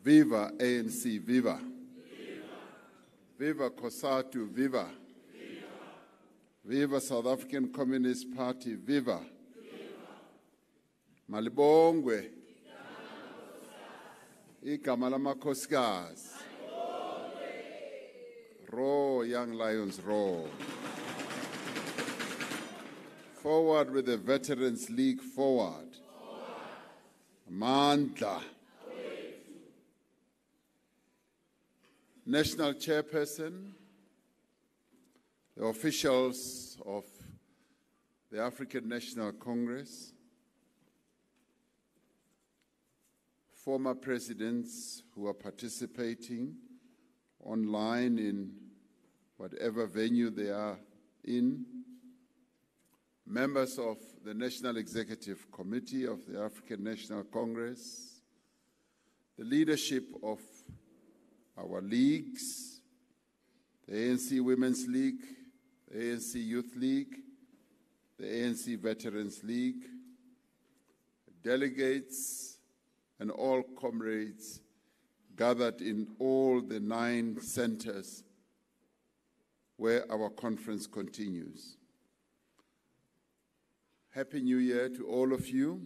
Viva ANC, viva. Viva COSATU, viva. Viva South African Communist Party, viva. Malibongwe. Igama lamakhosikazi. Roar, young lions, roar. Forward with the Veterans League, forward. Mandla. National Chairperson, the officials of the African National Congress, former presidents who are participating online in whatever venue they are in, members of the National Executive Committee of the African National Congress, the leadership of our leagues, the ANC Women's League, the ANC Youth League, the ANC Veterans League, delegates and all comrades gathered in all the 9 centers where our conference continues. Happy New Year to all of you.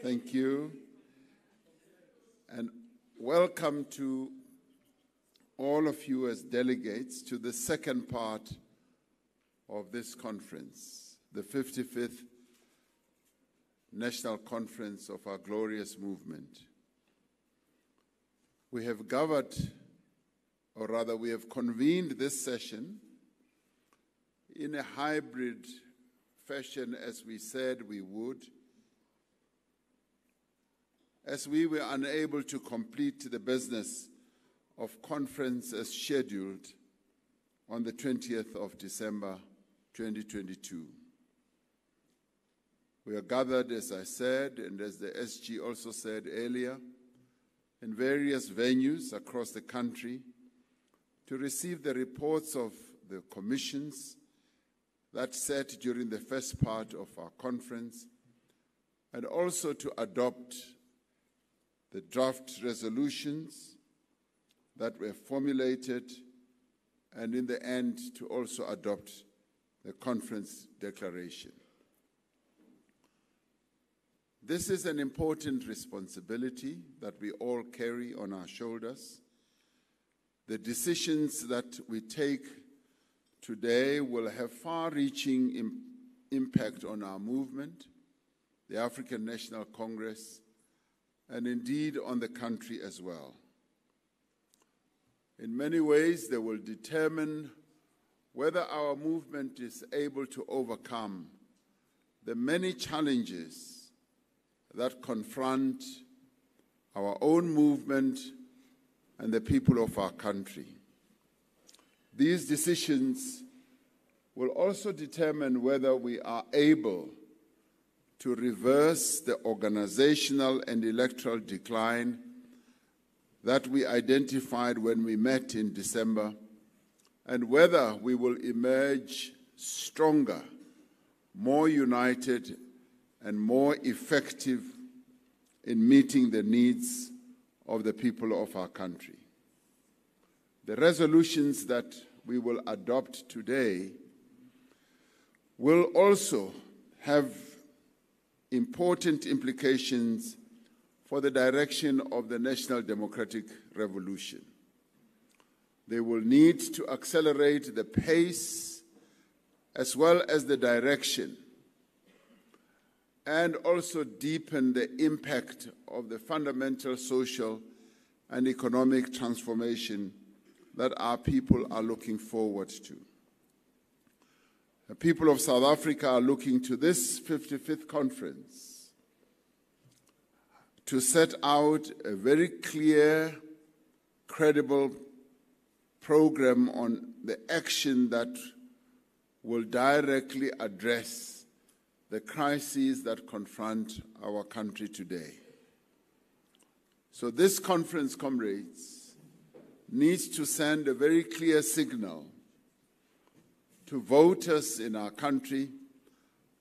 Thank you. And welcome to all of you as delegates to the second part of this conference, the 55th National Conference of our glorious movement. We have gathered, or rather we have convened this session in a hybrid fashion as we said we would, as we were unable to complete the business of conference as scheduled on the 20th of December 2022. We are gathered, as I said, and as the SG also said earlier, in various venues across the country to receive the reports of the commissions that sat during the first part of our conference, and also to adopt the draft resolutions that were formulated, and in the end to also adopt the conference declaration. This is an important responsibility that we all carry on our shoulders. The decisions that we take today will have far-reaching impact on our movement, the African National Congress, and indeed on the country as well. In many ways, they will determine whether our movement is able to overcome the many challenges that confront our own movement and the people of our country. These decisions will also determine whether we are able to reverse the organizational and electoral decline that we identified when we met in December, and whether we will emerge stronger, more united, and more effective in meeting the needs of the people of our country. The resolutions that we will adopt today will also have important implications for the direction of the National Democratic Revolution. They will need to accelerate the pace as well as the direction, and also deepen the impact of the fundamental social and economic transformation that our people are looking forward to. The people of South Africa are looking to this 55th conference to set out a very clear, credible program on the action that will directly address the crises that confront our country today. So this conference, comrades, needs to send a very clear signal to voters in our country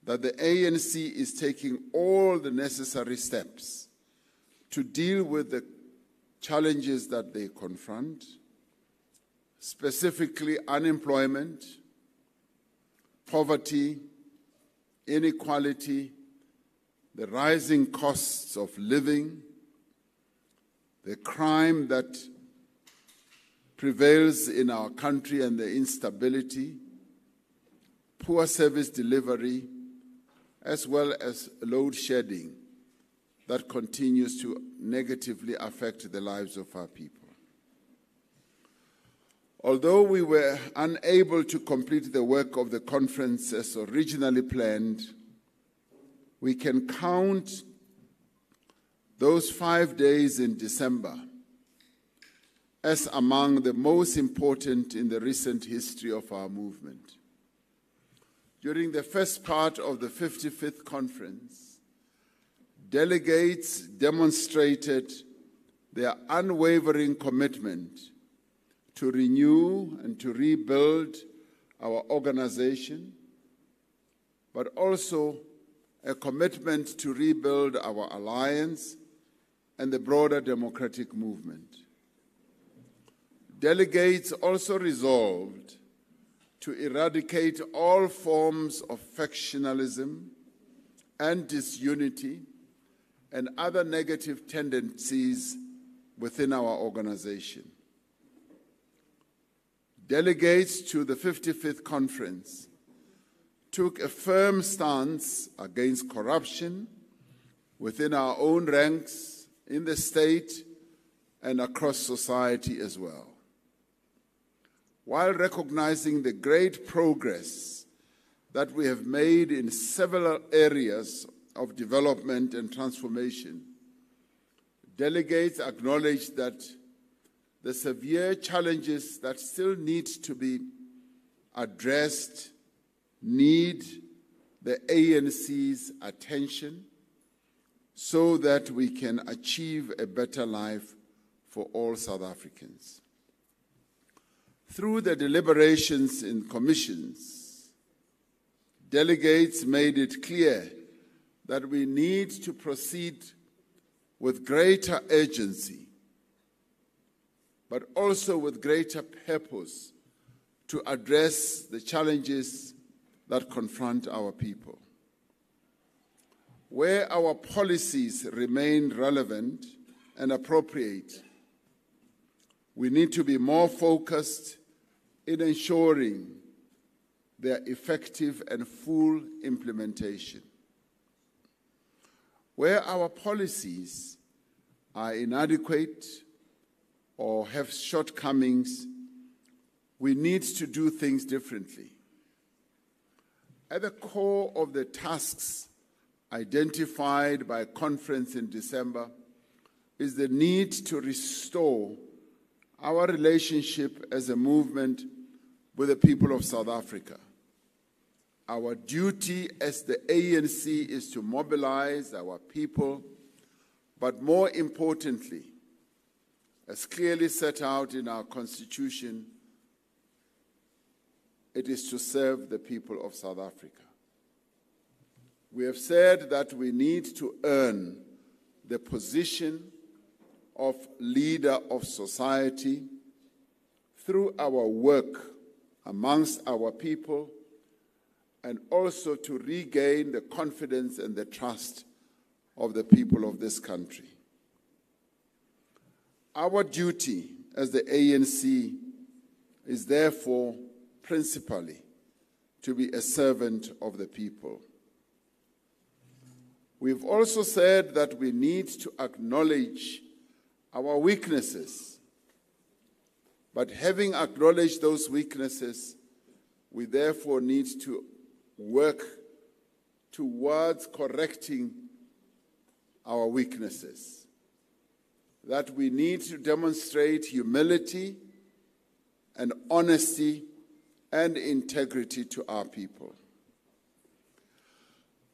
that the ANC is taking all the necessary steps to deal with the challenges that they confront, specifically unemployment, poverty, inequality, the rising costs of living, the crime that prevails in our country and the instability, poor service delivery, as well as load shedding that continues to negatively affect the lives of our people. Although we were unable to complete the work of the conference as originally planned, we can count those 5 days in December as among the most important in the recent history of our movement. During the first part of the 55th conference, delegates demonstrated their unwavering commitment to renew and to rebuild our organization, but also a commitment to rebuild our alliance and the broader democratic movement. Delegates also resolved to eradicate all forms of factionalism and disunity and other negative tendencies within our organization. Delegates to the 55th conference took a firm stance against corruption within our own ranks, in the state, and across society as well. While recognizing the great progress that we have made in several areas of development and transformation, delegates acknowledged that the severe challenges that still need to be addressed need the ANC's attention so that we can achieve a better life for all South Africans. Through the deliberations in commissions, delegates made it clear that we need to proceed with greater urgency, but also with greater purpose to address the challenges that confront our people. Where our policies remain relevant and appropriate, we need to be more focused in ensuring their effective and full implementation. Where our policies are inadequate or have shortcomings, we need to do things differently. At the core of the tasks identified by a conference in December is the need to restore our relationship as a movement with the people of South Africa. Our duty as the ANC is to mobilize our people, but more importantly, as clearly set out in our Constitution, it is to serve the people of South Africa. We have said that we need to earn the position of leader of society through our work amongst our people, and also to regain the confidence and the trust of the people of this country. Our duty as the ANC is therefore principally to be a servant of the people. We've also said that we need to acknowledge our weaknesses, but having acknowledged those weaknesses, we therefore need to work towards correcting our weaknesses. That we need to demonstrate humility and honesty and integrity to our people.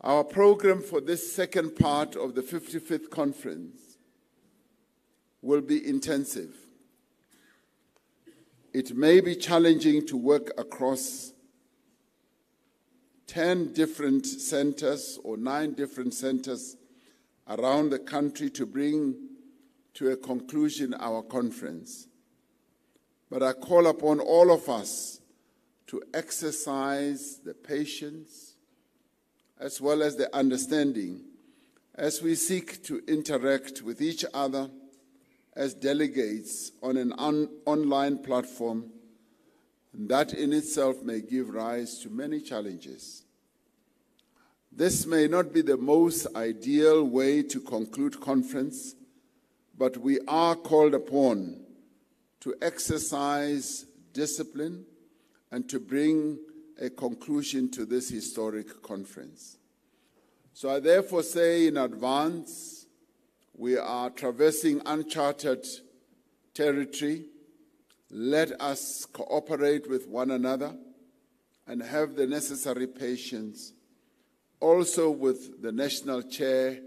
Our program for this second part of the 55th conference will be intensive. It may be challenging to work across 10 different centers or 9 different centers around the country to bring to a conclusion our conference. But I call upon all of us to exercise the patience as well as the understanding as we seek to interact with each other as delegates on an online platform that in itself may give rise to many challenges. This may not be the most ideal way to conclude conference, but we are called upon to exercise discipline and to bring a conclusion to this historic conference. So I therefore say in advance, we are traversing uncharted territory. Let us cooperate with one another and have the necessary patience, also with the national chair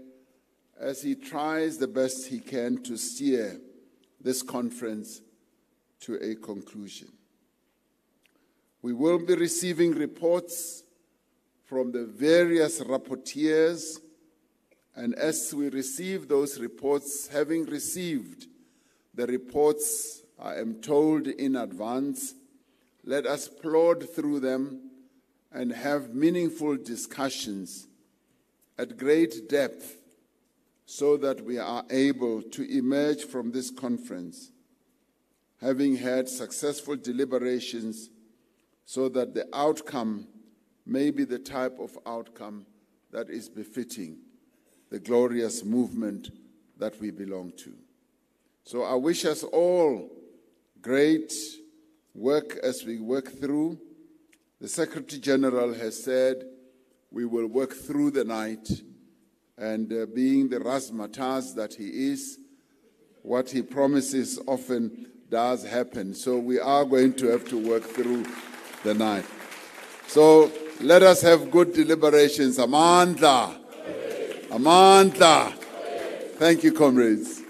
as he tries the best he can to steer this conference to a conclusion. We will be receiving reports from the various rapporteurs, and as we receive those reports, having received the reports, I am told in advance, let us plod through them and have meaningful discussions at great depth so that we are able to emerge from this conference having had successful deliberations so that the outcome may be the type of outcome that is befitting the glorious movement that we belong to. So I wish us all great work as we work through. The Secretary General has said we will work through the night, and being the razzmatazz that he is, what he promises often does happen. So we are going to have to work through the night. So let us have good deliberations. Amandla. Amandla. Thank you, comrades.